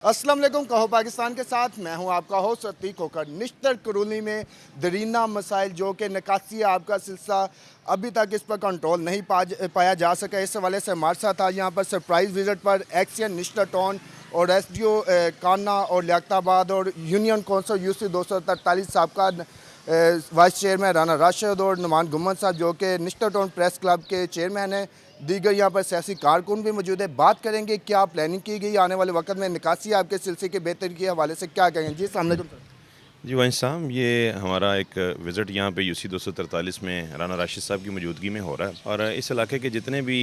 अस्सलाम वालेकुम। कहो पाकिस्तान के साथ मैं हूं आपका होस्ट अतीक कोकर। निश्तर करोली में दरीना मसाइल जो कि निकासी आपका सिलसिला अभी तक इस पर कंट्रोल नहीं पाया जा सका। इस हवाले से हमारे साथ आज यहाँ पर सरप्राइज़ विज़िट पर एक्सियन निश्तर टाउन और एसडीओ कान्ना और लियाकताबाद और यूनियन कौंसल यूसी 243 साहब का वाइस चेयरमैन राना राशिद और नुमान गुम्मन साहब जो कि निश्तर टाउन प्रेस क्लब के चेयरमैन हैं। दीगर यहाँ पर सियासी कारकुन भी मौजूद है। बात करेंगे क्या प्लानिंग की गई आने वाले वक्त में निकासी आपके सिलसिले के बेहतरी के हवाले से क्या कहेंगे। जी अस्सलाम वालेकुम सर। जी वहीं साहब, ये हमारा एक विज़िट यहाँ पे यूसी 243 में राना राशिद साहब की मौजूदगी में हो रहा है और इस इलाके के जितने भी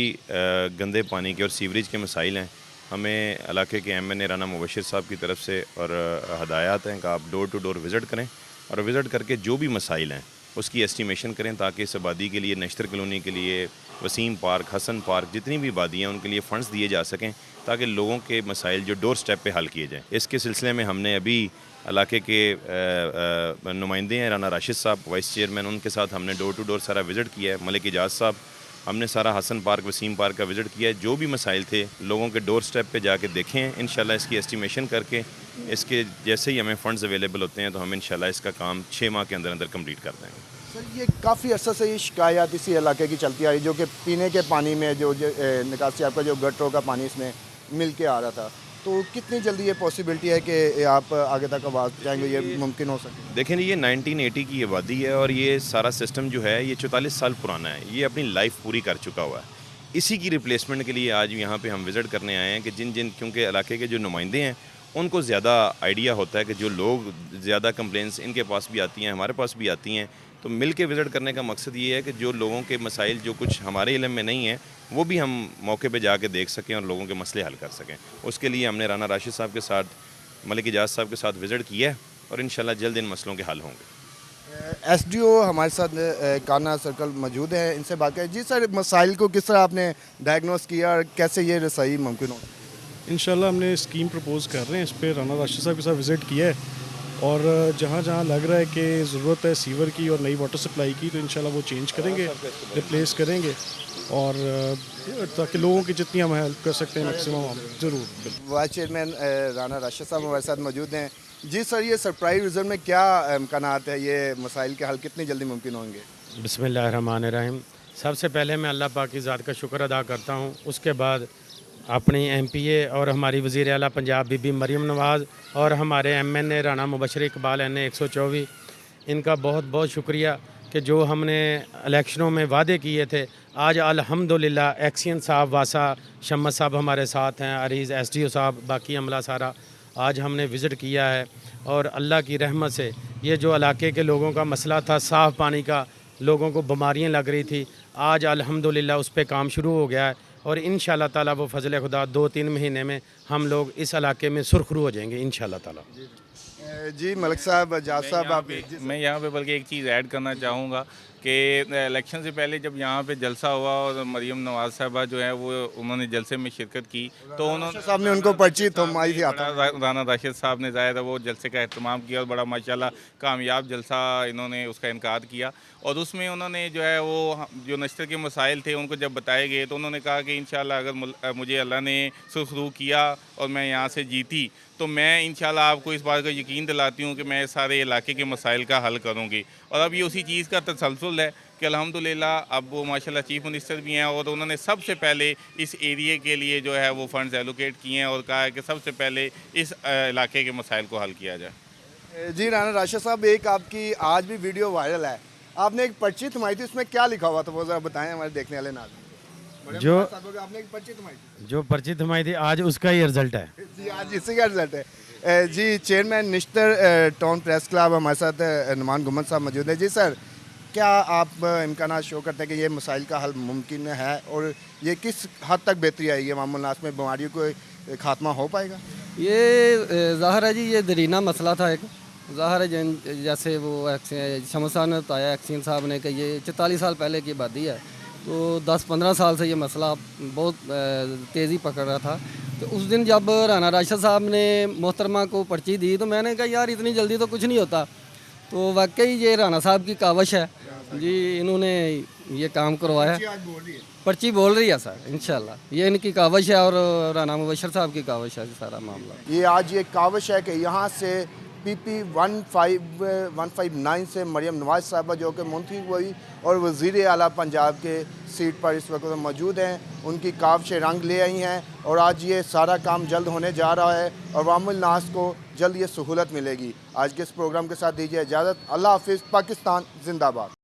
गंदे पानी के और सीवरेज के मसाइल हैं, हमें इलाके के एमएनए राना मुबशिर साहब की तरफ से और हदायत हैं कि आप डोर टू डोर विज़िट करें और विज़िट करके जो भी मसाइल हैं उसकी एस्टिमेशन करें ताकि इस आबादी के लिए, नश्तर कॉलोनी के लिए, वसीम पार्क, हसन पार्क, जितनी भी आबादियाँ उनके लिए फ़ंड्स दिए जा सकें ताकि लोगों के मसाइल जो डोर स्टेप पे हल किए जाएँ। इसके सिलसिले में हमने अभी इलाके के नुमाइंदे हैं राना राशिद साहब वाइस चेयरमैन, उनके साथ हमने डोर टू डोर सारा विज़िट किया है। मलिक इजाज़ साहब, हमने सारा हसन पार्क, वसीम पार्क का विज़िट किया है। जो भी मसाइल थे लोगों के डोर स्टेप पे जाके देखें हैं। इंशाल्लाह इसकी एस्टिमेशन करके इसके जैसे ही हमें फ़ंड्स अवेलेबल होते हैं तो हम इंशाल्लाह इसका काम 6 माह के अंदर अंदर कंप्लीट कर देंगे। सर ये काफ़ी अर्सा से ये शिकायत इसी इलाके की चलती आ रही जो कि पीने के पानी में जो निकासी आपका जो गटरों का पानी इसमें मिल के आ रहा था, तो कितनी जल्दी ये पॉसिबिलिटी है कि आप आगे तक आवाज़ जाएंगे, ये मुमकिन हो सके। देखें, ये 1980 की आबादी है और ये सारा सिस्टम जो है ये 44 साल पुराना है। ये अपनी लाइफ पूरी कर चुका हुआ है। इसी की रिप्लेसमेंट के लिए आज यहाँ पे हम विज़िट करने आए हैं कि जिन क्योंकि इलाके के जो नुमाइंदे हैं उनको ज़्यादा आइडिया होता है कि जो लोग ज़्यादा कंप्लेंट्स इनके पास भी आती हैं, हमारे पास भी आती हैं, तो मिल के विज़िट करने का मकसद ये है कि जो लोगों के मसाइल जो कुछ हमारे इल्म में नहीं है वो भी हम मौके पे जाके देख सकें और लोगों के मसले हल कर सकें। उसके लिए हमने राना राशिद साहब के साथ, मलिक इजाज़ साहब के साथ विज़िट किया है और इंशाल्लाह जल्द इन मसलों के हल होंगे। एसडीओ हमारे साथ कान्ना सर्कल मौजूद है, इनसे बात करें। जी सर, मसाइल को किस तरह आपने डायग्नोस किया और कैसे ये रसाई मुमकिन हो। इंशाल्लाह हमने स्कीम प्रपोज़ कर रहे हैं, इस पर राना राशिद साहब के साथ विज़िट किया है और जहाँ जहाँ लग रहा है कि ज़रूरत है सीवर की और नई वाटर सप्लाई की तो इंशाल्लाह वो चेंज करेंगे, रिप्लेस करेंगे और ताकि लोगों की जितनी हम हेल्प कर सकते हैं मैक्सिमम हम ज़रूर। वाइस चेयरमैन राना राशिद साहब हमारे साथ मौजूद हैं। जी सर, ये सरप्राइज रिजल्ट में क्या इम्कानात है, ये मसाइल के हल कितनी जल्दी मुमकिन होंगे। बिस्मिल्लाहिर्रहमानिर्रहीम। सबसे पहले मैं अल्लाह पाक की ज़ात का शुक्र अदा करता हूँ। उसके बाद अपनी एमपीए और हमारी वज़ीर आला पंजाब बीबी मरीम नवाज़ और हमारे एमएनए राना मुबशिर इकबाल एन 124, इनका बहुत बहुत शुक्रिया कि जो हमने इलेक्शनों में वादे किए थे आज अल्हम्दुलिल्लाह एक्सियन साहब, वासा शम्मद साहब हमारे साथ हैं, अरीज़ एसडीओ साहब, बाकी अमला सारा आज हमने विज़िट किया है और अल्लाह की रहमत से ये जो इलाके के लोगों का मसला था साफ़ पानी का, लोगों को बीमारियाँ लग रही थी, आज अल्हम्दुलिल्लाह उस पर काम शुरू हो गया है और इंशाअल्लाह ताला वो फ़ज़ल खुदा 2-3 महीने में हम लोग इस इलाके में सुरखरू हो जाएंगे इंशाअल्लाह ताला। जी मलिक साहब, जाज साहब, आप। मैं यहाँ पे बल्कि एक चीज़ ऐड करना चाहूँगा कि इलेक्शन से पहले जब यहाँ पे जलसा हुआ और मरीम नवाज़ साहबा जो है वो उन्होंने जलसे में शिरकत की तो उन्होंने साहब ने उनको पर्ची थमाई थी। राना राशिद साहब ने ज़ाहिर है वो जलसे का एहतमाम किया और बड़ा माशाल्लाह कामयाब जलसा इन्होंने उसका इनकाद किया और उसमें उन्होंने जो है वो जो नश्तर के मसाइल थे उनको जब बताए गए तो उन्होंने कहा कि इंशाल्लाह अगर मुझे अल्लाह ने सुरखरू किया और मैं यहाँ से जीती तो मैं इंशाल्लाह आपको इस बात का यकीन दिलाती हूँ कि मैं सारे इलाके के मसाइल का हल करूँगी। और अब ये उसी चीज़ का तसलसल है कि अल्हम्दुलिल्लाह अब वो माशाल्लाह चीफ मिनिस्टर भी हैं और उन्होंने सबसे पहले इस एरिए के लिए जो है वो फंड्स एलोकेट किए हैं और कहा है कि सबसे पहले इस इलाके के मसाइल को हल किया जाए। जी राना राशिद साहब, एक आपकी आज भी वीडियो वायरल है, आपने एक पर्ची थमाई थी, उसमें क्या लिखा हुआ था वो ज़रा बताएं हमारे देखने वाले नाज़रीन। जो आपने एक पर्ची थमाई थी, जो पर्ची थमाई थी आज उसका ही रिज़ल्ट है। जी आज इसी का रिजल्ट है। जी chairman Nishtar Town Press Club हमारे साथ नुमान गुम्मन साहब मौजूद है। जी सर, क्या आप इम्कान शो करते हैं कि ये मसाइल का हल मुमकिन है और ये किस हद तक बेहतरी आएगी, मामूल नास में बीमारियों को खात्मा हो पाएगा। ये ज़ाहिर है जी, ये दरीना मसला था एक ज़ाहिर है, जैसे वो शम्मद साहब ने बताया, एक्सियन साहब ने, कि ये 44 साल पहले की आबादी है तो 10-15 साल से ये मसला बहुत तेज़ी पकड़ रहा था। तो उस दिन जब राना राशिद साहब ने मोहतरमा को पर्ची दी तो मैंने कहा यार इतनी जल्दी तो कुछ नहीं होता। तो वाकई ये राना साहब की कावश है जी, इन्होंने ये काम करवाया। पर्ची बोल रही है सर इंशाल्लाह। ये इनकी कावश है और राना मुबशर साहब की कावश है सारा मामला। ये आज ये कावश है कि यहाँ से PP 159 से मरियम नवाज साहबा जो कि मुंतखब हुई और वज़ीर आला पंजाब के सीट पर इस वक्त मौजूद हैं, उनकी कावशें रंग ले आई हैं और आज ये सारा काम जल्द होने जा रहा है और अवामुल नास को जल्द ये सहूलत मिलेगी। आज के इस प्रोग्राम के साथ दीजिए इजाज़त। अल्लाह हाफिज़। पाकिस्तान जिंदाबाद।